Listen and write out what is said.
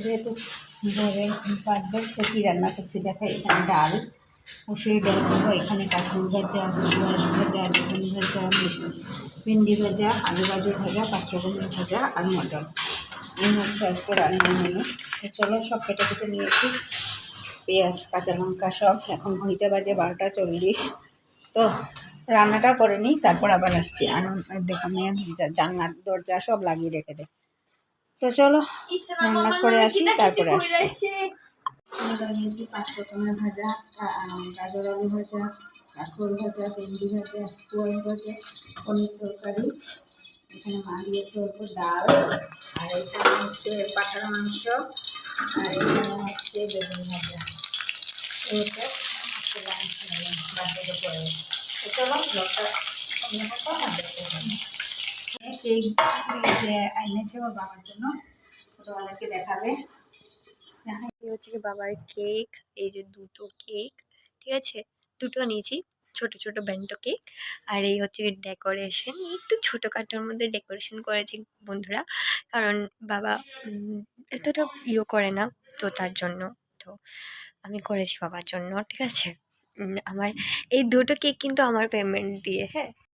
যেহেতু বার্থডে তো কী রান্না করছি দেখো, এখানে ডাল, মুসুরি ডাল করবো, এখানে কাঁকরোল ভাজা, রস ভাজা, বেগুন ভাজা, ভেন্ডি ভাজা, আলু গাজর ভাজা, পাঁচরকমের ভাজা আর মটর। এই হচ্ছে আজকে রান্নার মেনু। তো চলো সব কেটে কেটে নিয়েছি, পেঁয়াজ কাঁচা লঙ্কা সব। এখন ঘড়িতে বাজে 12:40। তো রান্নাটা করে নিই, তারপর আবার আসছি। আর দেখো মেয়ে জানলার দরজা সব লাগিয়ে রেখে দে। তো চলো রান্না করে আসি, তারপরে আসছি। বানিয়েছি 5 রকমের ভাজা, গাজর আলু ভাজা, কাঁকরোল ভাজা, ভেন্ডি ভাজা, স্কোয়াশ ভাজা, পনির তরকারি। এখানে মা দিয়েছে অল্প ডাল, আর এখানে হচ্ছে পাঠার মাংস, আর এখানে হচ্ছে বেগুন ভাজা। এইটা হচ্ছে লাঞ্চ মেনু বার্থডে করে। তো চলো ব্লগটা কেক এনেছে ওর বাবার জন্য, তোমাদেরকে দেখাবে। এই হচ্ছে কি বাবার কেক, এই যে দুটো কেক, ঠিক আছে, দুটো নিয়েছি, ছোট ছোট ব্যান্টো কেক। আর এই হচ্ছে ডেকোরেশন, একটু ছোটোখাটোর মধ্যে ডেকোরেশন করেছি বন্ধুরা, কারণ বাবা এতটা করে না, তো তার জন্য তো আমি করেছি বাবার জন্য, ঠিক আছে। আমার এই দুটো কেক কিন্তু আমার পেমেন্ট দিয়ে, হ্যাঁ।